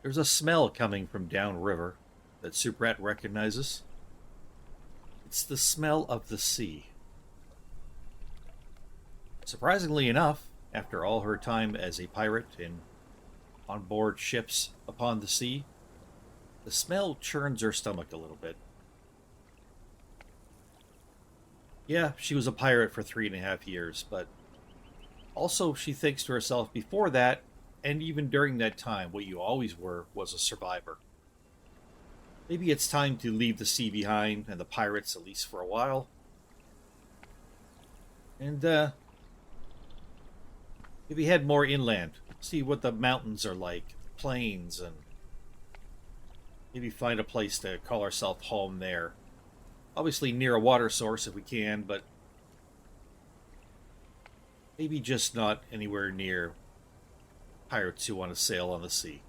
There's a smell coming from downriver that Soubrette recognizes. It's the smell of the sea. Surprisingly enough, after all her time as a pirate and on board ships upon the sea, the smell churns her stomach a little bit. Yeah, she was a pirate for 3.5 years, but also she thinks to herself before that, and even during that time, what you always were was a survivor. Maybe it's time to leave the sea behind and the pirates, at least for a while, and maybe head more inland, see what the mountains are like, plains, and maybe find a place to call ourselves home there. Obviously near a water source if we can, but maybe just not anywhere near pirates who want to sail on the sea.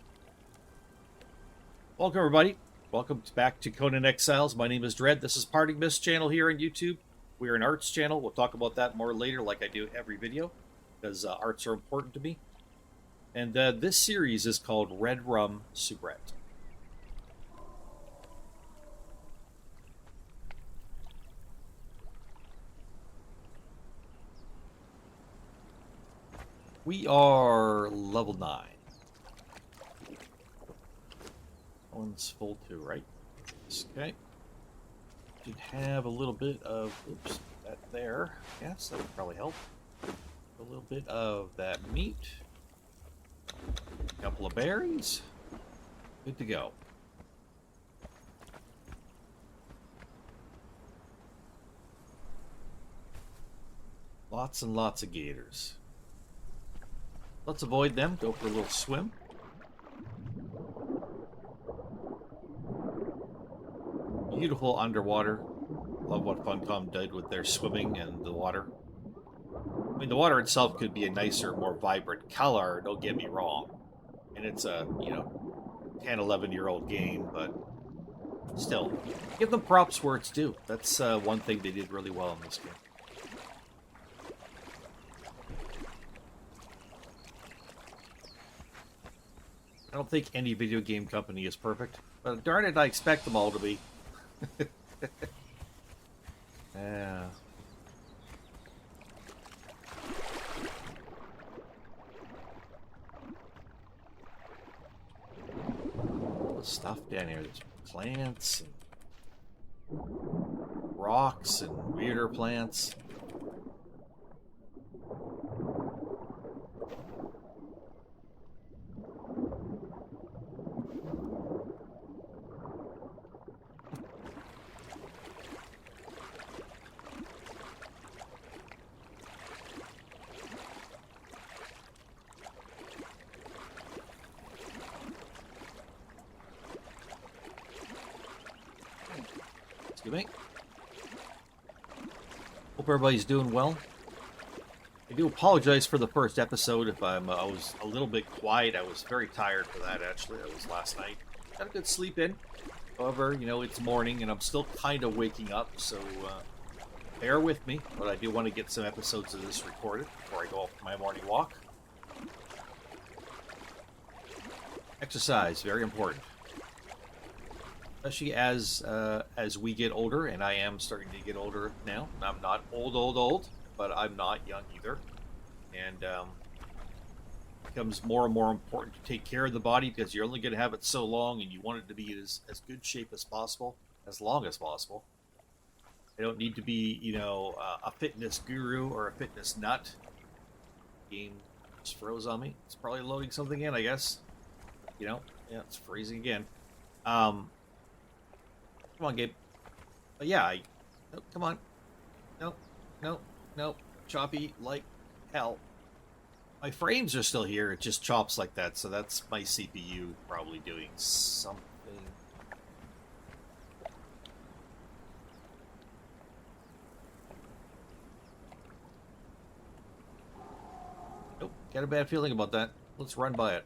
Welcome, everybody. Welcome back to Conan Exiles. My name is Dread. This is Parting Mist channel here on YouTube. We're an arts channel. We'll talk about that more later, like I do every video, because arts are important to me. And this series is called Red Rum Soubrette. We are level 9. One's full too, right? Okay. Should have a little bit of, oops, that there. Yes, that would probably help. A little bit of that meat. A couple of berries. Good to go. Lots and lots of gators. Let's avoid them. Go for a little swim. Beautiful underwater. Love what Funcom did with their swimming and the water. I mean, the water itself could be a nicer, more vibrant color, don't get me wrong. And it's a, 10, 11-year-old game, but still, give them props where it's due. That's one thing they did really well in this game. I don't think any video game company is perfect, but darn it, I expect them all to be. Yeah. All the stuff down here. There's plants and rocks and weirder plants. Excuse me. Hope everybody's doing well. I do apologize for the first episode if I was a little bit quiet. I was very tired for that, actually. That was last night. Got a good sleep in. However, it's morning and I'm still kind of waking up, so bear with me. But I do want to get some episodes of this recorded before I go for my morning walk. Exercise, very important. Especially as we get older, and I am starting to get older now. I'm not old, but I'm not young either. And it becomes more and more important to take care of the body because you're only going to have it so long, and you want it to be as good shape as possible, as long as possible. I don't need to be, a fitness guru or a fitness nut. Game just froze on me. It's probably loading something in, I guess. Yeah, it's freezing again. Come on, Gabe. But yeah, no, come on. No. Choppy like hell. My frames are still here. It just chops like that, so that's my CPU probably doing something. Nope, got a bad feeling about that. Let's run by it.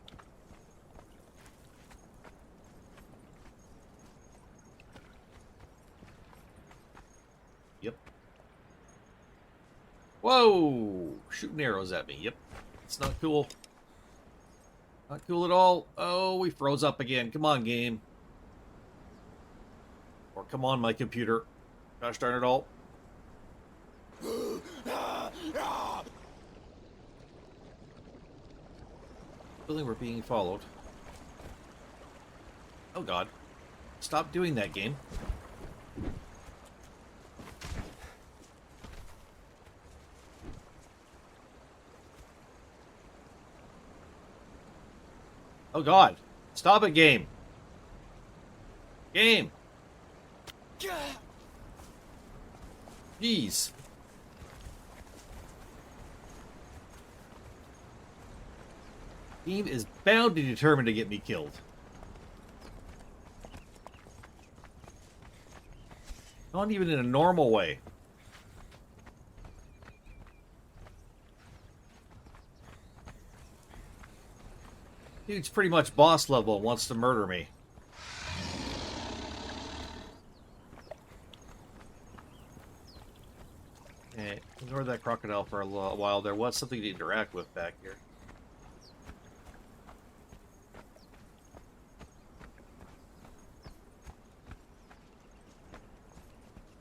Yep. Whoa! Shooting arrows at me. Yep. It's not cool. Not cool at all. Oh, we froze up again. Come on, game. Or come on, my computer. Gosh darn it all. Feeling we're being followed. Oh god. Stop doing that, game. Oh god. Stop it, game. Game. Jeez. Game is bound to determine to get me killed. Not even in a normal way. Dude's pretty much boss level and wants to murder me. Okay, ignore that crocodile for a while. There was something to interact with back here.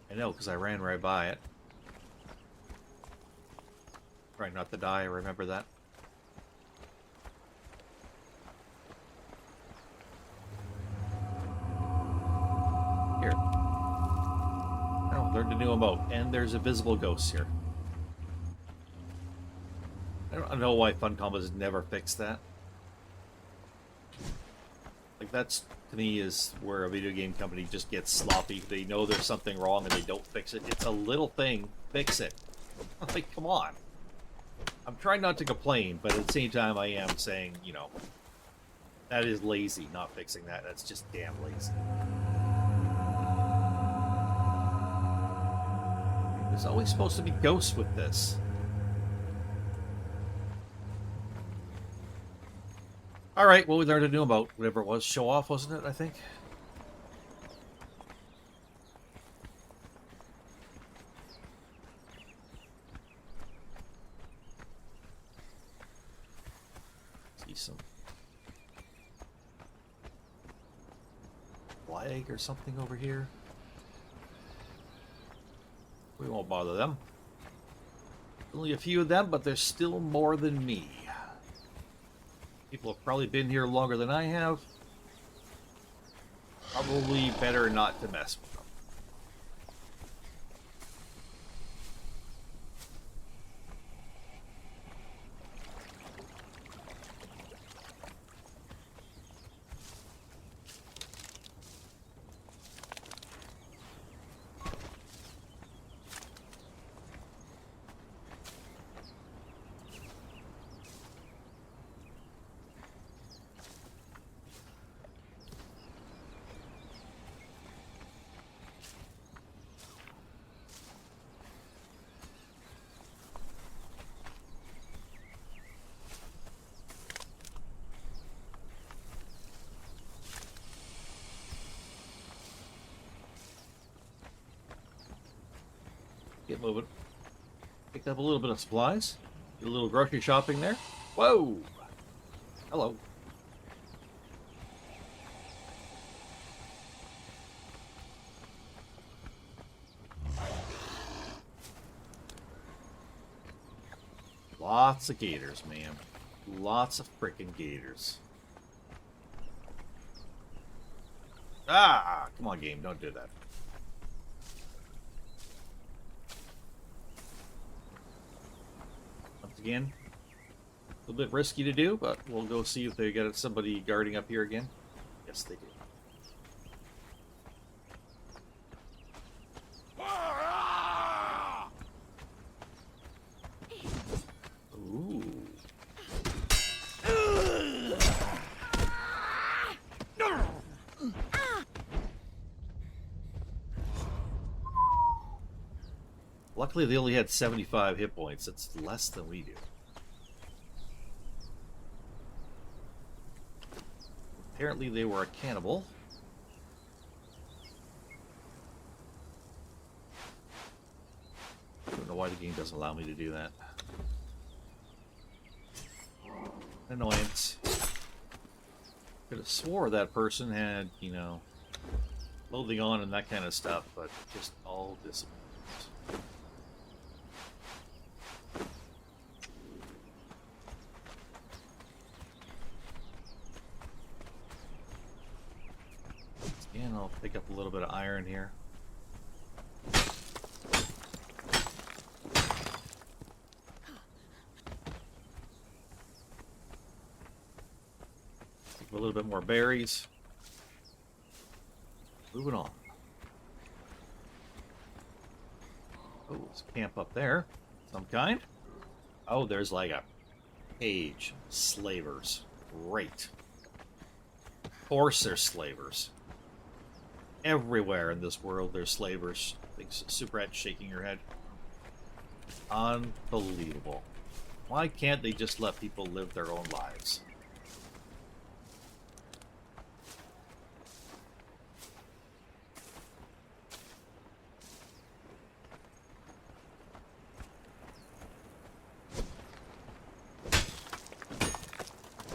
I know, because I ran right by it. Trying not to die, I remember that. Here. Oh, learned a new emote. And there's a visible ghost here. I don't know why Funcom has never fixed that. Like, that's, to me, is where a video game company just gets sloppy. They know there's something wrong and they don't fix it. It's a little thing. Fix it. Like, come on. I'm trying not to complain, but at the same time I am saying, you know, that is lazy, not fixing that. That's just damn lazy. There's always supposed to be ghosts with this. Alright, well, we learned a new emote. Whatever it was. Show off, wasn't it, I think? See some flag or something over here. We won't bother them. Only a few of them, but there's still more than me. People have probably been here longer than I have. Probably better not to mess with them. Get moving. Picked up a little bit of supplies. Did a little grocery shopping there. Whoa! Hello. Lots of gators, man. Lots of frickin' gators. Ah! Come on, game. Don't do that. Again, a little bit risky to do, but we'll go see if they got somebody guarding up here again. Yes, they do. Ooh. Luckily, they only had 75 hit points. That's less than we do. Apparently, they were a cannibal. I don't know why the game doesn't allow me to do that. Annoyance. Could have swore that person had, you know, clothing on and that kind of stuff, but just all disappears. And I'll pick up a little bit of iron here. Take a little bit more berries. Moving on. Oh, there's a camp up there. Some kind. Oh, there's like a cage. Slavers. Great. Of course there's slavers. Everywhere in this world there's slavers. I think Soubrette shaking her head. Unbelievable. Why can't they just let people live their own lives?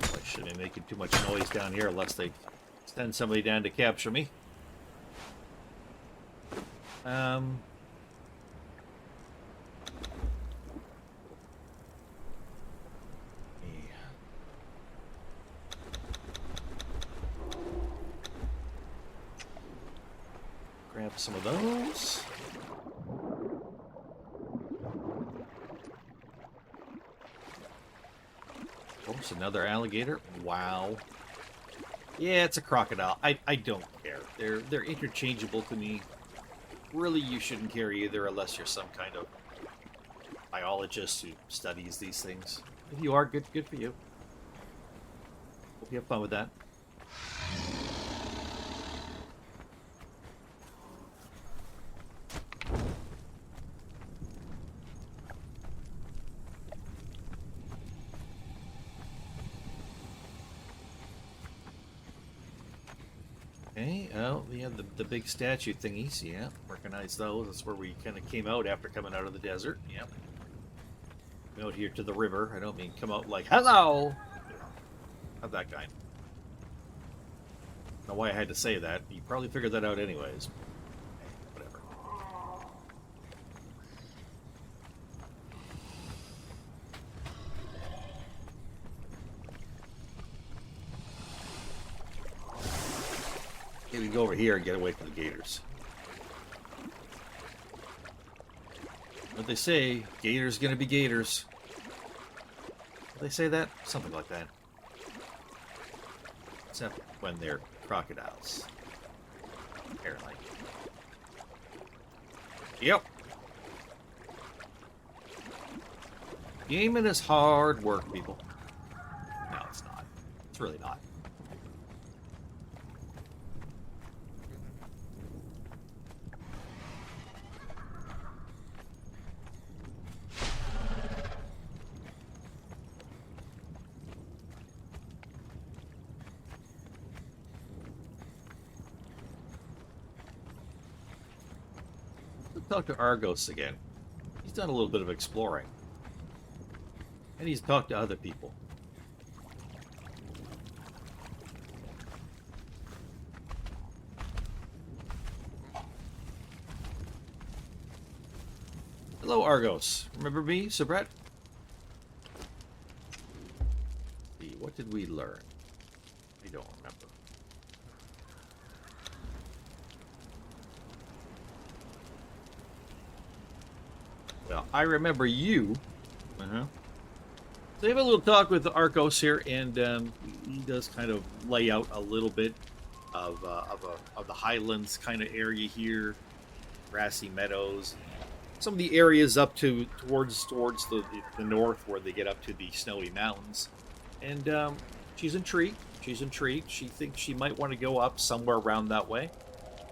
I shouldn't be making too much noise down here unless they send somebody down to capture me. Grab some of those. Oh, it's another alligator. Wow. Yeah, it's a crocodile. I don't care. They're interchangeable to me. Really, you shouldn't care either unless you're some kind of biologist who studies these things. If you are, good for you. Hope you have fun with that. Okay, oh, we have the big statue thingies, yeah, recognize those. That's where we kind of came out after coming out of the desert, yeah. Out here to the river. I don't mean come out like, hello! Not that kind. I don't know why I had to say that. You probably figured that out anyways. Whatever. Okay, we can go over here and get away from the gators. What they say, gators gonna be gators. Did they say that? Something like that. Except when they're crocodiles. Apparently. Yep. Gaming is hard work, people. No, it's not. It's really not. Talk to Argos again. He's done a little bit of exploring. And he's talked to other people. Hello, Argos. Remember me, Soubrette? What did we learn? I don't remember. Well, I remember you. So we have a little talk with Arcos here, and he does kind of lay out a little bit of the highlands kind of area here, grassy meadows, some of the areas up towards the north where they get up to the snowy mountains, and she's intrigued. She's intrigued. She thinks she might want to go up somewhere around that way.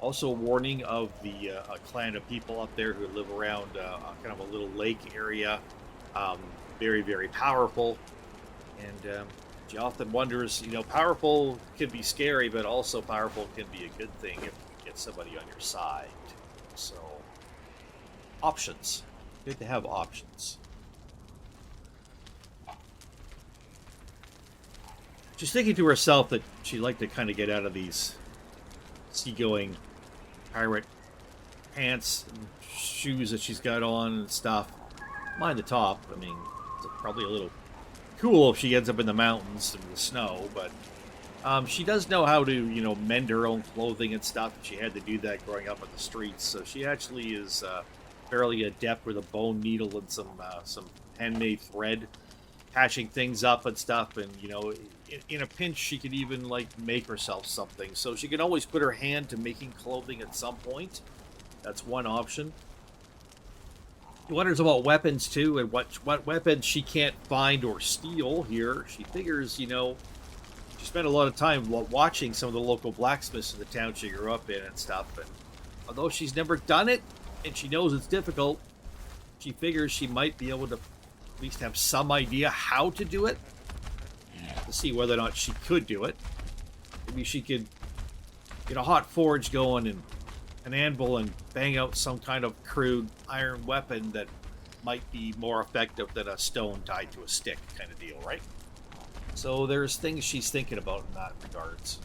Also, a warning of the a clan of people up there who live around kind of a little lake area. Very, very powerful. And she often wonders, you know, powerful can be scary, but also powerful can be a good thing if you get somebody on your side. So, options. Good to have options. She's thinking to herself that she'd like to kind of get out of these seagoing pirate pants and shoes that she's got on and stuff. Mind the top. I mean, it's probably a little cool if she ends up in the mountains and the snow, but she does know how to, you know, mend her own clothing and stuff. She had to do that growing up in the streets, so she actually is fairly adept with a bone needle and some handmade thread, patching things up and stuff. And you know, in a pinch, she could even like make herself something. So she can always put her hand to making clothing at some point. That's one option. She wonders about weapons too, and what weapons she can't find or steal here. She figures, you know, she spent a lot of time watching some of the local blacksmiths in the town she grew up in and stuff. And although she's never done it, and she knows it's difficult, she figures she might be able to at least have some idea how to do it, to see whether or not she could do it. Maybe she could get a hot forge going and an anvil and bang out some kind of crude iron weapon that might be more effective than a stone tied to a stick kind of deal, right? So there's things she's thinking about in that regards.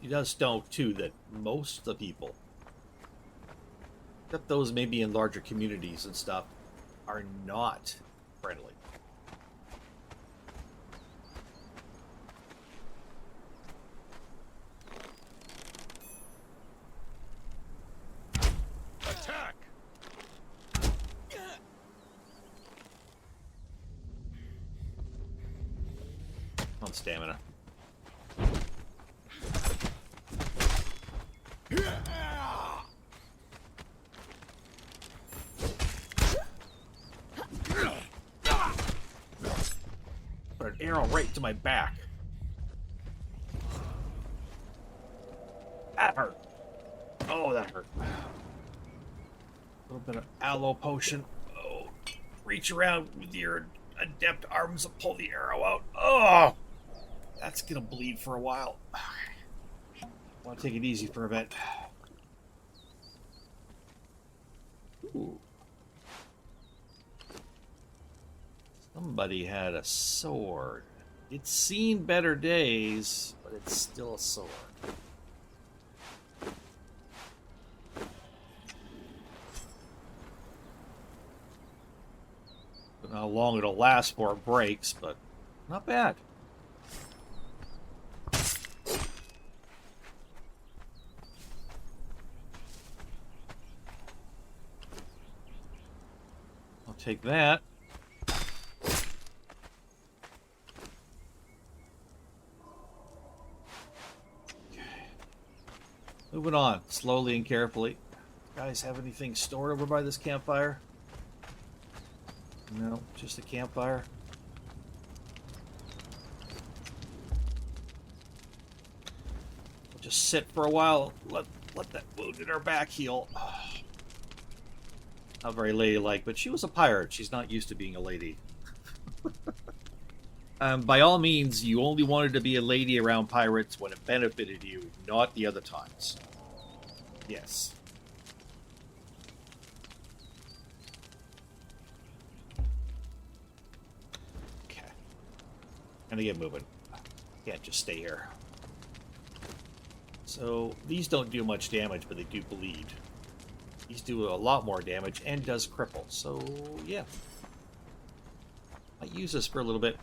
He does know, too, that most of the people, except those maybe in larger communities and stuff, are not friendly. Attack! On stamina. Put an arrow right to my back. That hurt. Oh, that hurt. A little bit of aloe potion. Oh, reach around with your adept arms and pull the arrow out. Oh, that's gonna bleed for a while. I want to take it easy for a bit. Ooh. Somebody had a sword. It's seen better days, but it's still a sword. Don't know how long it'll last before it breaks, but not bad. I'll take that. Moving on, slowly and carefully. Guys, have anything stored over by this campfire? No, just a campfire. We'll just sit for a while. Let that wound in our back heal. Not very ladylike, but she was a pirate. She's not used to being a lady. By all means, you only wanted to be a lady around pirates when it benefited you, not the other times. Yes. Okay. Gonna get moving. Can't just stay here. So, these don't do much damage, but they do bleed. These do a lot more damage and does cripple. So, yeah. Might use this for a little bit.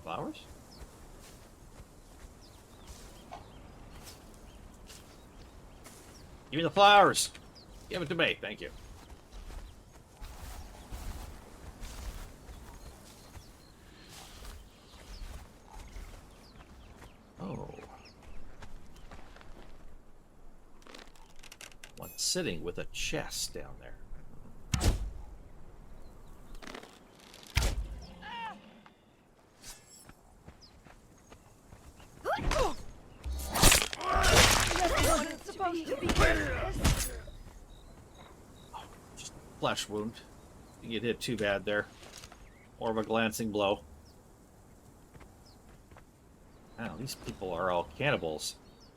Flowers? Give me the flowers. Give it to me. Thank you. Oh. One sitting with a chest down there. flesh wound. Didn't get hit too bad there. More of a glancing blow. Wow, these people are all cannibals.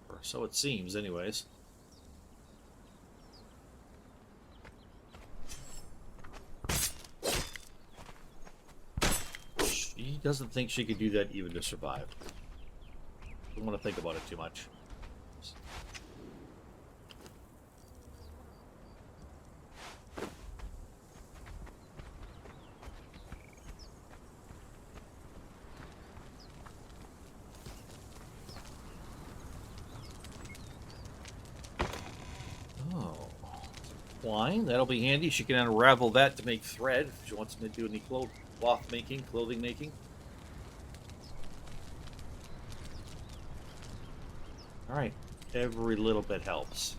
Or so it seems, anyways. She doesn't think she could do that even to survive. Don't want to think about it too much. Twine, that'll be handy. She can unravel that to make thread if she wants to do any cloth making, clothing making. Alright, every little bit helps.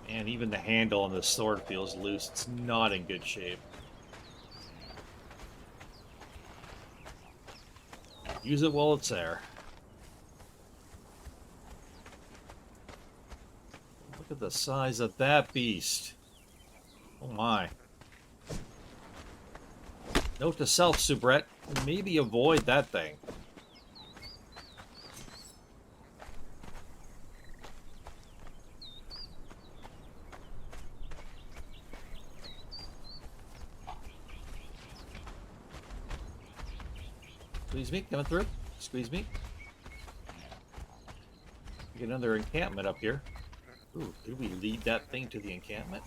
And even the handle on the sword feels loose. It's not in good shape. Use it while it's there. Look at the size of that beast. Oh my. Note to self, Soubrette. Maybe avoid that thing. Squeeze me, coming through. Squeeze me. Get another encampment up here. Ooh, could we lead that thing to the encampment?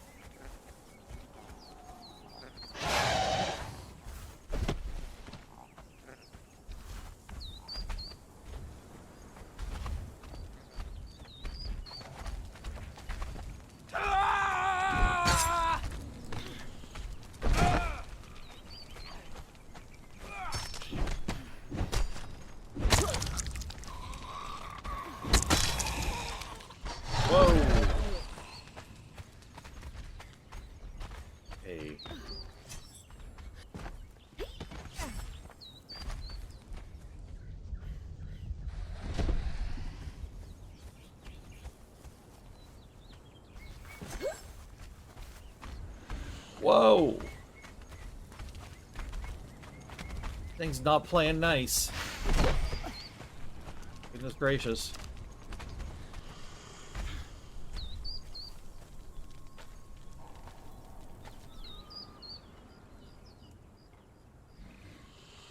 Whoa! Thing's not playing nice. Goodness gracious.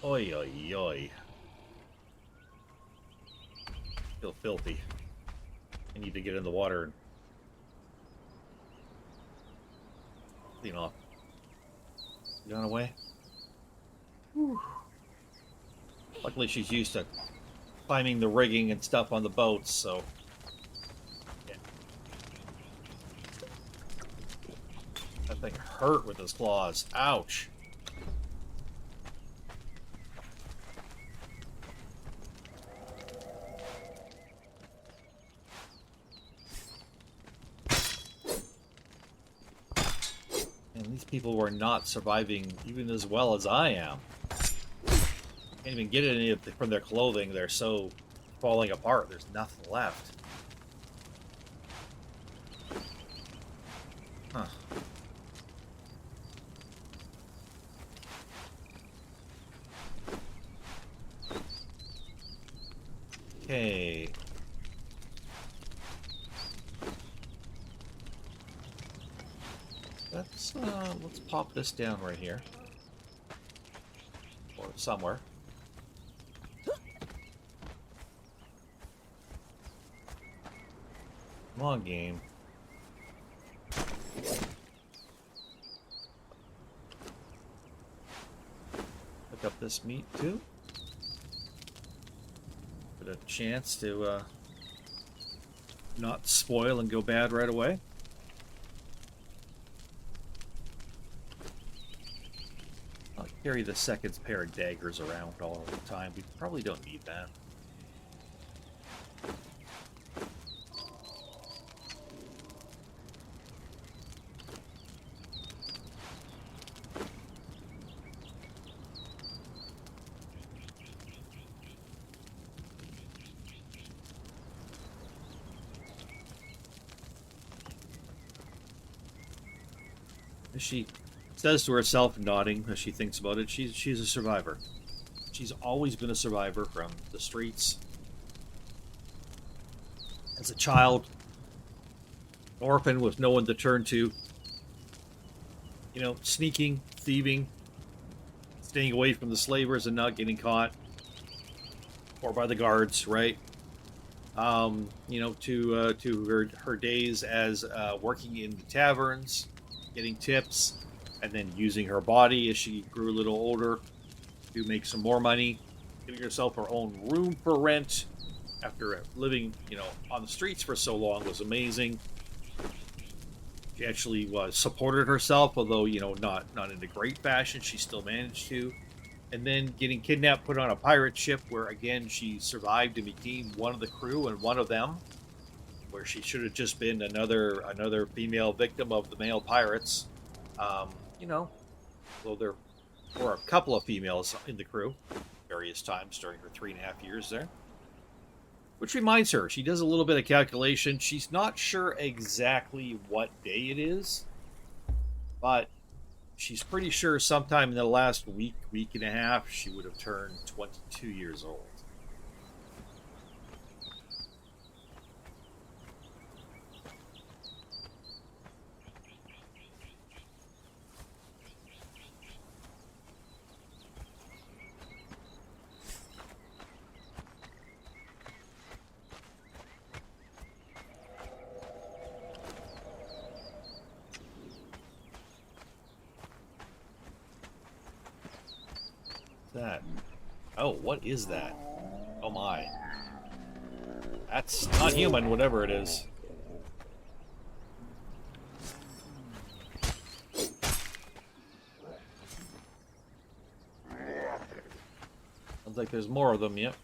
Oi, oi, oi. Feel filthy. I need to get in the water and clean off. Gone away. Whew. Luckily she's used to climbing the rigging and stuff on the boats, so yeah. That thing hurt with his claws. Ouch. These people were not surviving even as well as I am. Can't even get any of from their clothing. They're so falling apart. There's nothing left. Huh. Okay. Let's pop this down right here. Or somewhere. Come on, game. Pick up this meat, too. Get a chance to, not spoil and go bad right away. Carry the second pair of daggers around all the time. We probably don't need that. she says to herself, nodding as she thinks about it, she's a survivor. She's always been a survivor from the streets. As a child, orphan with no one to turn to. You know, sneaking, thieving, staying away from the slavers and not getting caught. Or by the guards, right? You know, to her days as working in the taverns, getting tips, and then using her body as she grew a little older to make some more money, giving herself her own room for rent after living, you know, on the streets for so long was amazing. She actually supported herself, although, you know, not in a great fashion. She still managed to. And then getting kidnapped, put on a pirate ship where, again, she survived and became one of the crew and one of them, where she should have just been another female victim of the male pirates. You know, well, there were a couple of females in the crew various times during her 3.5 years there. Which reminds her, she does a little bit of calculation. She's not sure exactly what day it is, but she's pretty sure sometime in the last week and a half, she would have turned 22 years old. That? Oh, what is that? Oh my. That's not human, whatever it is. Sounds like there's more of them, yep.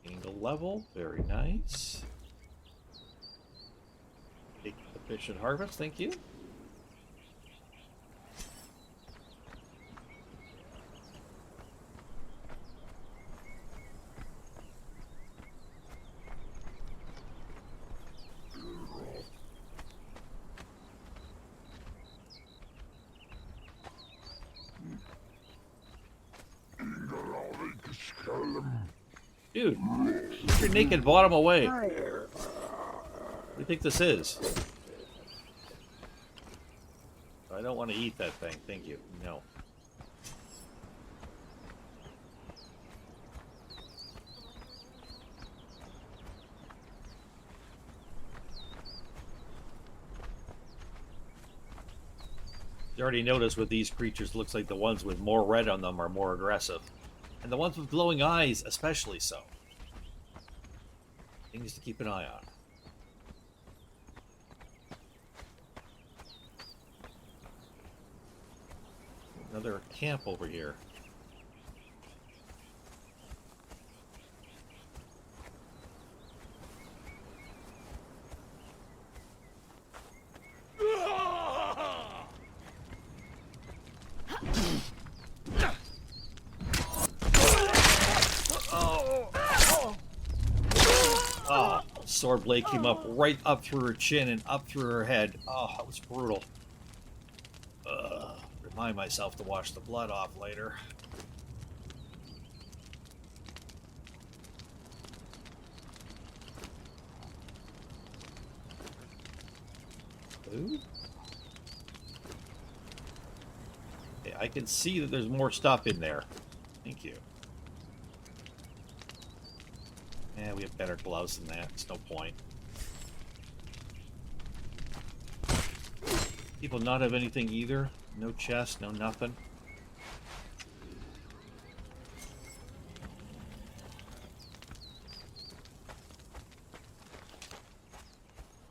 Gained a level, very nice. Fish and harvest, thank you. Dude, put your naked bottom away. What do you think this is? I don't want to eat that thing, thank you. No. You already noticed with these creatures, looks like the ones with more red on them are more aggressive. And the ones with glowing eyes, especially so. Things to keep an eye on. Another camp over here. Oh, sword blade came up right up through her chin and up through her head. Oh, that was brutal. Remind myself to wash the blood off later. Ooh. Okay, I can see that there's more stuff in there. Thank you. Yeah, we have better gloves than that. It's no point. People not have anything either. No chest, no nothing.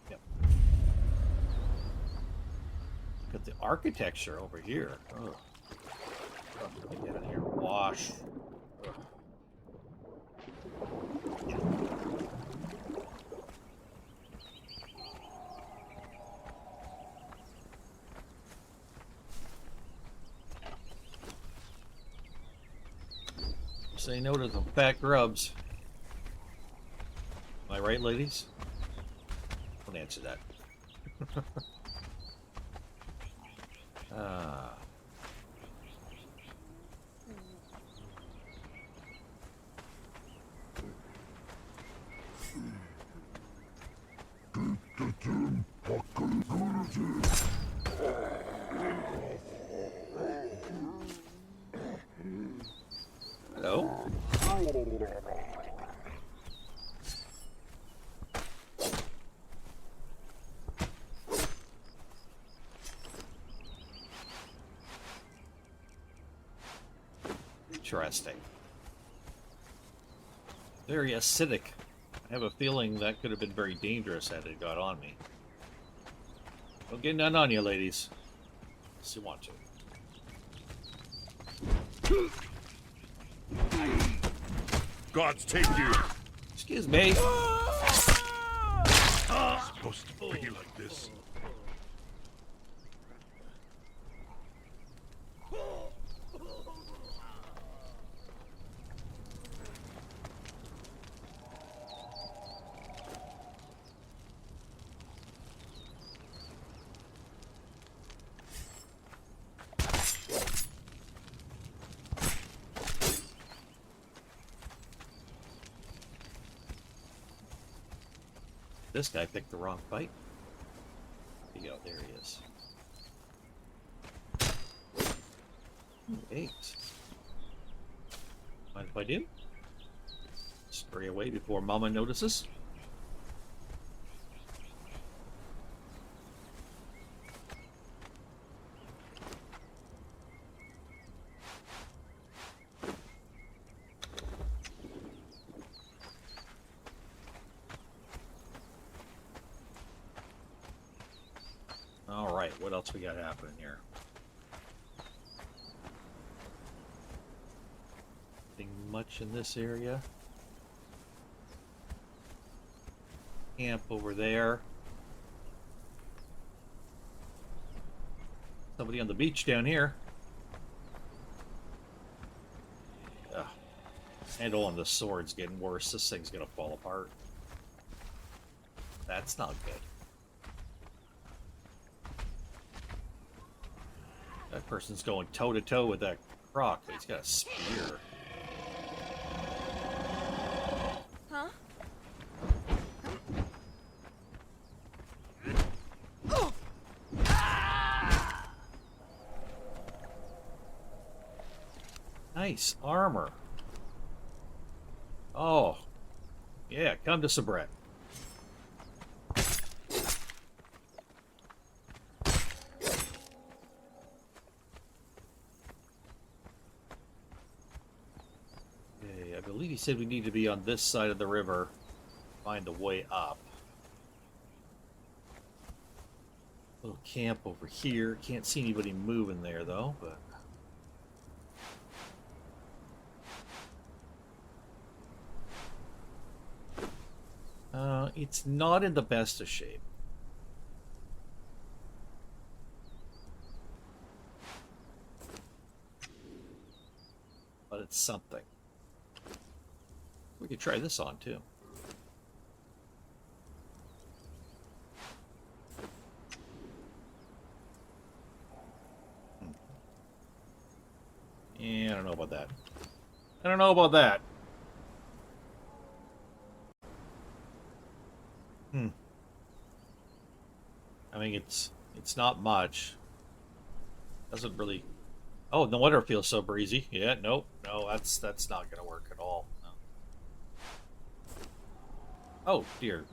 Yep. Look at the architecture over here. Ugh. Ugh, get in here. Wash. Ugh. Yeah. Say no to the fat grubs. Am I right, ladies? Don't answer that. Ah. Hello? Interesting. Very acidic. I have a feeling that could have been very dangerous had it got on me. Don't get none on you, ladies. Unless you want to. Gods take you. Excuse me. It's supposed to be like this. This guy picked the wrong fight. There you go, there he is. Ooh, 8. Mind if I do? Scurry away before Mama notices. Alright, what else we got happening here? Nothing much in this area. Camp over there. Somebody on the beach down here. Ugh. Handle on the sword's getting worse. This thing's gonna fall apart. That's not good. That person's going toe-to-toe with that croc, but he's got a spear. Huh? Nice armor. Oh. Yeah, come to Soubrette. Okay, I believe he said we need to be on this side of the river. Find a way up. Little camp over here. Can't see anybody moving there though, but it's not in the best of shape. But it's something. We could try this on too. Yeah, I don't know about that. I don't know about that. I mean, it's not much. Doesn't really. Oh, no wonder it feels so breezy. Yeah, nope, no, that's not gonna work at all. No. Oh, dear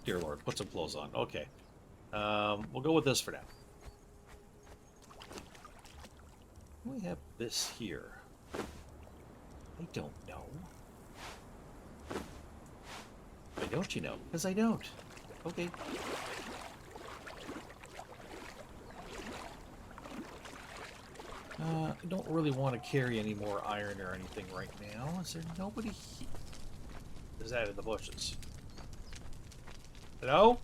Lord, put some clothes on. Okay, we'll go with this for now. We have this here. I don't know. Why don't you know? Because I don't. Okay. I don't really want to carry any more iron or anything right now. Is there nobody here? Is that in the bushes? Hello?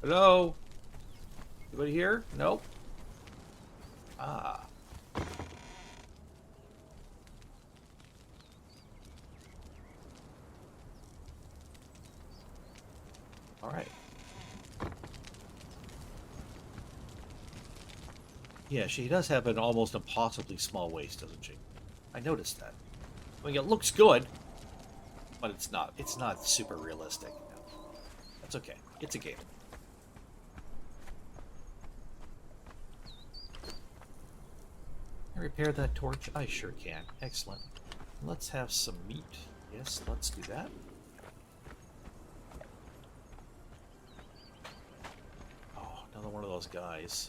Hello? Anybody here? Nope. Ah. Yeah, she does have an almost impossibly small waist, doesn't she? I noticed that. I mean, it looks good, but it's not. It's not super realistic. No. That's okay. It's a game. Can I repair that torch? I sure can. Excellent. Let's have some meat. Yes, let's do that. Oh, another one of those guys.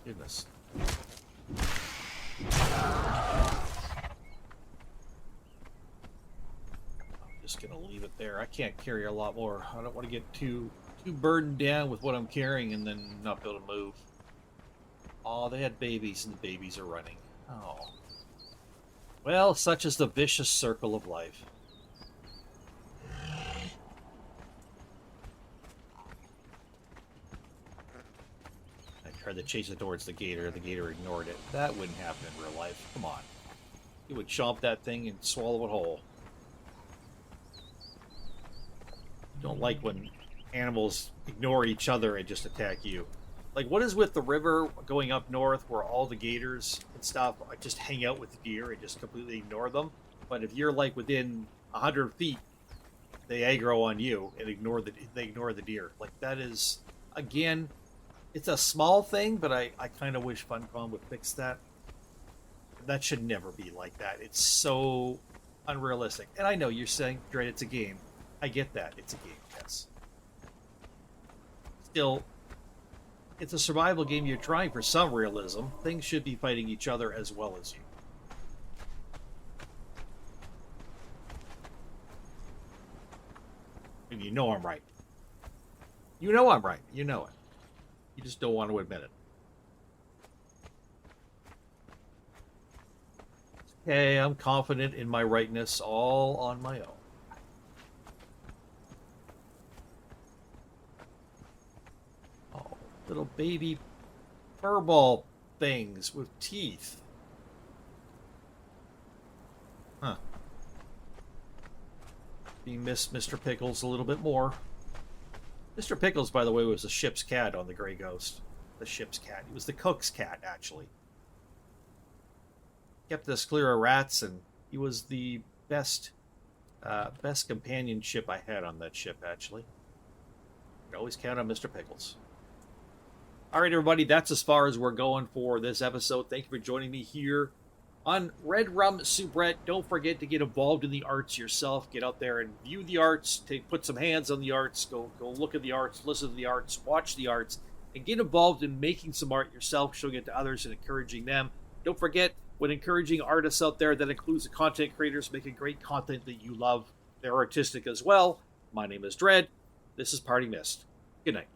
Goodness. Just gonna leave it there. I can't carry a lot more. I don't want to get too burdened down with what I'm carrying and then not be able to move. Oh, they had babies and the babies are running. Oh. Well, such is the vicious circle of life. I tried to chase it towards the gator. The gator ignored it. That wouldn't happen in real life. Come on. He would chomp that thing and swallow it whole. Don't like when animals ignore each other and just attack you. Like, what is with the river going up north where all the gators and stuff just hang out with the deer and just completely ignore them? But if you're, like, within 100 feet, they aggro on you and they ignore the deer. Like, that is, again, it's a small thing, but I kind of wish Funcom would fix that. That should never be like that. It's so unrealistic. And I know you're saying, Dread, it's a game. I get that. It's a game, yes. Still, it's a survival game. You're trying for some realism. Things should be fighting each other as well as you. And you know I'm right. You know I'm right. You know it. You just don't want to admit it. Okay, I'm confident in my rightness all on my own. Oh, little baby furball things with teeth. Huh. We miss Mr. Pickles a little bit more. Mr. Pickles, by the way, was the ship's cat on the Grey Ghost. The ship's cat. He was the cook's cat, actually. Kept us clear of rats, and he was the best companionship I had on that ship, actually. You can always count on Mr. Pickles. All right, everybody, that's as far as we're going for this episode. Thank you for joining me here on Red Rum Soubrette. Don't forget to get involved in the arts yourself. Get out there and view the arts. Put some hands on the arts. Go look at the arts. Listen to the arts. Watch the arts. And get involved in making some art yourself, showing it to others and encouraging them. Don't forget, when encouraging artists out there, that includes the content creators making great content that you love. They're artistic as well. My name is Dread. This is Party Mist. Good night.